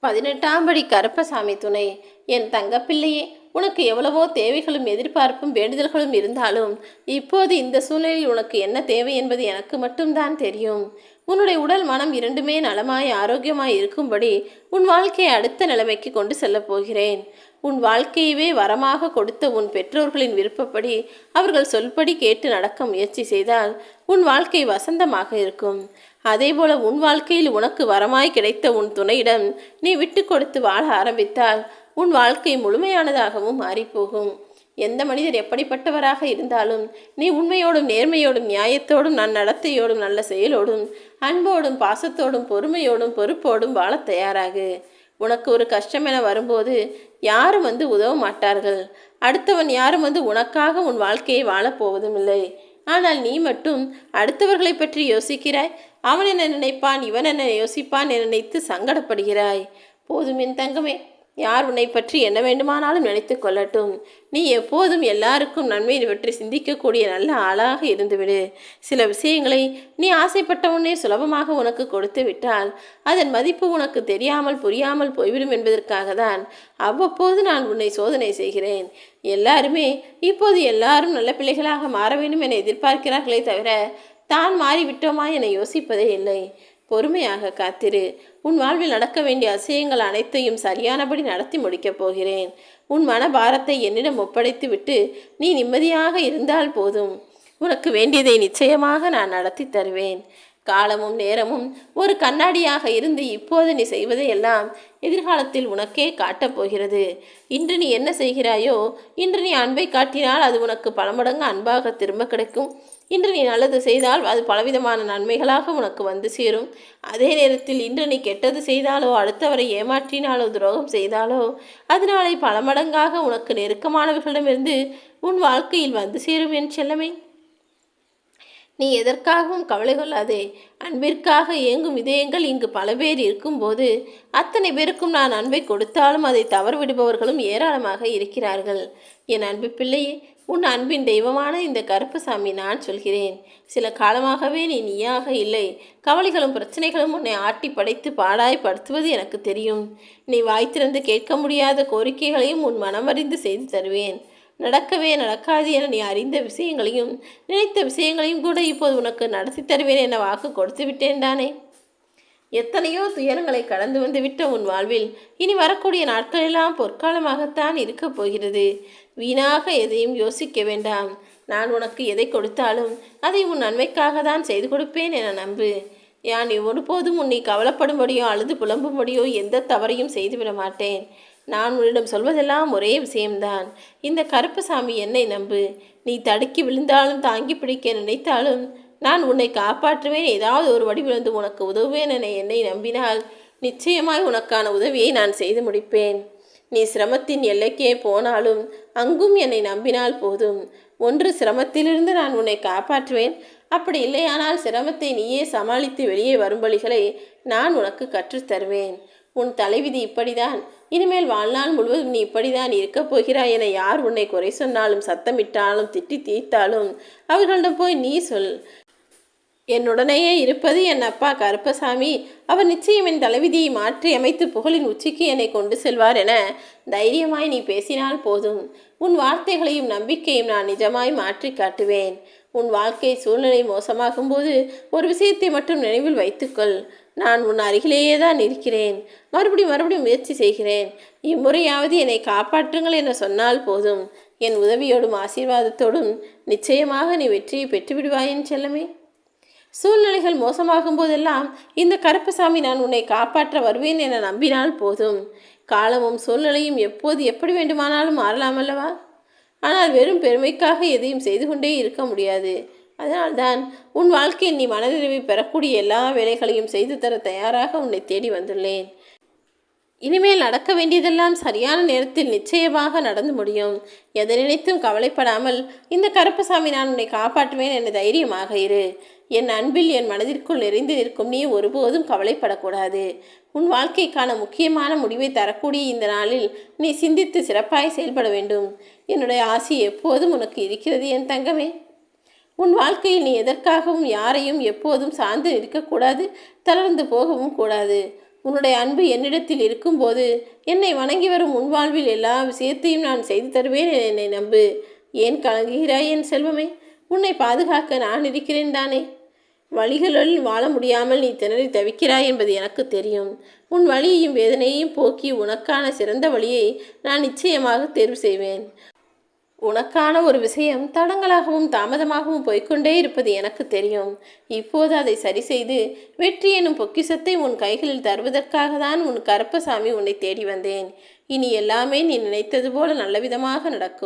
18ஆம் படி கருப்பசாமி துணை. என் தங்கப்பிள்ளையே, உனக்கு எவ்வளவோ தேவைகளும் எதிர்பார்ப்பும் வேண்டுதல்களும் இருந்தாலும் இப்போது இந்த சூழ்நிலையில் உனக்கு என்ன தேவை என்பது எனக்கு மட்டும்தான் தெரியும். உன்னுடைய உடல் மனம் இரண்டுமே நலமாய் ஆரோக்கியமாய் இருக்கும்படி உன் வாழ்க்கையை அடுத்த நிலைமைக்கு கொண்டு செல்லப் போகிறேன். உன் வாழ்க்கையவே வரமாக கொடுத்த உன் பெற்றோர்களின் விருப்பப்படி அவர்கள் சொல்படி கேட்டு நடக்க முயற்சி செய்தால் உன் வாழ்க்கை வசந்தமாக இருக்கும். அதேபோல உன் வாழ்க்கையில் உனக்கு வரமாய் கிடைத்த உன் துணையிடம் நீ விட்டு கொடுத்து வாழ ஆரம்பித்தால் உன் வாழ்க்கை முழுமையானதாகவும் மாறிப்போகும். எந்த மனிதர் எப்படிப்பட்டவராக இருந்தாலும் நீ உண்மையோடும் நேர்மையோடும் நியாயத்தோடும் நடத்தையோடும் நல்ல செயலோடும் அன்போடும் பாசத்தோடும் பொறுமையோடும் பொறுப்போடும் வாழ தயாராகு. உனக்கு ஒரு கஷ்டம் என வரும்போது யாரும் உதவ மாட்டார்கள். அடுத்தவன் யாரும் உனக்காக உன் வாழ்க்கையை வாழப்போவதும் இல்லை. ஆனால் நீ மட்டும் அடுத்தவர்களை பற்றி யோசிக்கிறாய். அவன் என்ன நினைப்பான், இவன் என்ன யோசிப்பான் என நினைத்து சங்கடப்படுகிறாய். போதும் என் தங்கமே, யார் உன்னை பற்றி என்ன வேண்டுமானாலும் நினைத்து கொள்ளட்டும். நீ எப்போதும் எல்லாருக்கும் நன்மை பற்றி சிந்திக்கக்கூடிய நல்ல ஆளாக இருந்துவிடு. சில விஷயங்களை நீ ஆசைப்பட்ட உடனே சுலபமாக உனக்கு கொடுத்து விட்டால் அதன் மதிப்பு உனக்கு தெரியாமல் புரியாமல் போய்விடும் என்பதற்காக தான் அவ்வப்போது நான் உன்னை சோதனை செய்கிறேன். எல்லாருமே இப்போது எல்லாரும் நல்ல பிள்ளைகளாக மாற வேண்டும் என எதிர்பார்க்கிறார்களே தவிர தான் மாறிவிட்டோமா என யோசிப்பதே இல்லை. பொறுமையாக காத்திரு. உன் வாழ்வில் நடக்க வேண்டிய அதிசயங்கள் அனைத்தையும் சரியானபடி நடத்தி முடிக்கப் போகிறேன். உன் மனபாரத்தை என்னிடம் ஒப்படைத்து விட்டு நீ நிம்மதியாக இருந்தால் போதும். உனக்கு வேண்டியதை நிச்சயமாக நான் நடத்தி தருவேன். காலமும் நேரமும் ஒரு கண்ணாடியாக இருந்து இப்போது நீ செய்வதையெல்லாம் எதிர்காலத்தில் உனக்கே காட்டப் போகிறது. இன்று நீ என்ன செய்கிறாயோ, இன்று நீ அன்பை காட்டினால் அது உனக்கு பல மடங்கு அன்பாக திரும்ப கிடைக்கும். இன்று நீ நல்லது செய்தால் அது பலவிதமான நன்மைகளாக உனக்கு வந்து சேரும். அதே நேரத்தில் இன்று நீ கெட்டது செய்தாலோ, அடுத்தவரை ஏமாற்றினாலோ, துரோகம் செய்தாலோ அது நாளை பல மடங்காக உனக்கு நெருக்கமானவர்களிடமிருந்து உன் வாழ்க்கையில் வந்து சேரும் என் செல்லமே. நீ எதற்காகவும் கவலை கொள்ளாதே. அன்பிற்காக இயங்கும் இதயங்கள் இங்கு பல பேர் இருக்கும்போது அத்தனை பேருக்கும் நான் அன்பை கொடுத்தாலும் அதை தவறு விடுபவர்களும் ஏராளமாக இருக்கிறார்கள். என் அன்பு பிள்ளையே, உன் அன்பின் தெய்வமான இந்த கருப்பசாமி நான் சொல்கிறேன். சில காலமாகவே நீ நீயாக இல்லை. கவலைகளும் பிரச்சனைகளும் உன்னை ஆட்டி படைத்து பாடாய்படுத்துவது எனக்கு தெரியும். நீ வாய் திறந்து கேட்க முடியாத கோரிக்கைகளையும் உன் மனமறிந்து செய்து தருவேன். நடக்கவே நடக்காது என நீ அறிந்த விஷயங்களையும் நினைத்த விஷயங்களையும் கூட இப்போது உனக்கு நடத்தி தருவேன் என வாக்கு கொடுத்து விட்டேன் தானே. எத்தனையோ துயரங்களை கடந்து வந்து விட்ட உன் வாழ்வில் இனி வரக்கூடிய நாட்களெல்லாம் பொற்காலமாகத்தான் இருக்கப் போகிறது. வீணாக எதையும் யோசிக்க வேண்டாம். நான் உனக்கு எதை கொடுத்தாலும் அதை உன் நன்மைக்காக தான் செய்து கொடுப்பேன் என நம்பு. யான் ஒருபோதும் உன்னை கவலைப்படும்படியோ அழுது புலம்பும்படியோ எந்த தவறையும் செய்துவிட மாட்டேன். நான் உன்னிடம் சொல்வதெல்லாம் ஒரே விஷயம்தான். இந்த கருப்பசாமி என்னை நம்பு. நீ தடுக்கி விழுந்தாலும் தாங்கி பிடிக்க நினைத்தாலும் நான் உன்னை காப்பாற்றுவேன். ஏதாவது ஒரு வடிவில் உனக்கு உதவுவேன் என என்னை நம்பினால் நிச்சயமாய் உனக்கான உதவியை நான் செய்து முடிப்பேன். நீ சிரமத்தின் எல்லைக்கே போனாலும் அங்கும் என்னை நம்பினால் போதும். ஒன்று சிரமத்திலிருந்து நான் உன்னை காப்பாற்றுவேன். அப்படி இல்லையானால் சிரமத்தை நீயே சமாளித்து வெளியே வரும் வழிகளை நான் உனக்கு கற்றுத்தருவேன். உன் தலைவிதி இப்படிதான். இனிமேல் வாழ்நாள் முழுவதும் நீ இப்படிதான் இருக்கப் போகிறாய் என யார் உன்னை குறை சொன்னாலும் சத்தமிட்டாலும் திட்டி தீர்த்தாலும் அவர்களிடம் போய் நீ சொல், என்னுடனேயே இருப்பது என் அப்பா கருப்பசாமி. அவர் நிச்சயம் என் தலைவிதியை மாற்றி அமைத்து புகழின் உச்சிக்கு என்னை கொண்டு செல்வார் என தைரியமாய் நீ பேசினால் போதும். உன் வார்த்தைகளையும் நம்பிக்கையும் நான் நிஜமாய் மாற்றி காட்டுவேன். உன் வாழ்க்கை சூழ்நிலை மோசமாகும் போது ஒரு விஷயத்தை மட்டும் நினைவில் வைத்துக்கொள். நான் உன் அருகிலேயே தான் இருக்கிறேன். மறுபடியும் முயற்சி செய்கிறேன். இம்முறையாவது என்னை காப்பாற்றுங்கள் என சொன்னால் போதும். என் உதவியோடும் ஆசீர்வாதத்தோடும் நிச்சயமாக நீ வெற்றியை பெற்றுவிடுவாயின் செல்லமே. சூழ்நிலைகள் மோசமாகும் போதெல்லாம் இந்த கருப்பசாமி நான் உன்னை காப்பாற்ற வருவேன் என நம்பினால் போதும். காலமும் சூழ்நிலையும் எப்போது எப்படி வேண்டுமானாலும் மாறலாம் அல்லவா? ஆனால் வெறும் பெருமைக்காக எதையும் செய்து கொண்டே இருக்க முடியாது. அதனால்தான் உன் வாழ்க்கையில் நீ மனநிறைவை பெறக்கூடிய எல்லா வேலைகளையும் செய்து தர தயாராக உன்னை தேடி வந்துள்ளேன். இனிமேல் நடக்க வேண்டியதெல்லாம் சரியான நேரத்தில் நிச்சயமாக நடந்து முடியும். எதை நினைத்தும் கவலைப்படாமல் இந்த கருப்பசாமி நான் உன்னை காப்பாற்றுவேன் என தைரியமாக இரு. என் அன்பில் என் மனதிற்குள் நிறைந்து நிற்கும் நீ ஒருபோதும் கவலைப்படக்கூடாது. உன் வாழ்க்கைக்கான முக்கியமான முடிவை தரக்கூடிய இந்த நாளில் நீ சிந்தித்து சிறப்பாய் செயல்பட வேண்டும். என்னுடைய ஆசை எப்போதும் உனக்கு இருக்கிறது என் தங்கமே. உன் வாழ்க்கையில் நீ எதற்காகவும் யாரையும் எப்போதும் சார்ந்து இருக்கக்கூடாது, தளர்ந்து போகவும் கூடாது. உன்னுடைய அன்பு என்னிடத்தில் இருக்கும்போது என்னை வணங்கி வரும் உன் வாழ்வில் எல்லா விஷயத்தையும் நான் செய்து தருவேன். என்னை நம்பு. ஏன் கலங்குகிறாய் என் செல்வமே? உன்னை பாதுகாக்க நான் இருக்கிறேன் தானே. வழிகளில் வாழ முடியாமல் நீ திணறி தவிக்கிறாய் என்பது எனக்கு தெரியும். உன் வலியையும் வேதனையையும் போக்கி உனக்கான சிறந்த வழியை நான் நிச்சயமாக தேர்வு செய்வேன். உனக்கான ஒரு விஷயம் தடங்களாகவும் தாமதமாகவும் போய்கொண்டே இருப்பது எனக்கு தெரியும். இப்போது அதை சரி செய்து வெற்றி எனும் பொக்கிஷத்தை உன் கைகளில் தருவதற்காக தான் உன் கருப்பசாமி உன்னை தேடி வந்தேன். இனி எல்லாமே நீ நினைத்தது போல நல்ல விதமாக நடக்கும்.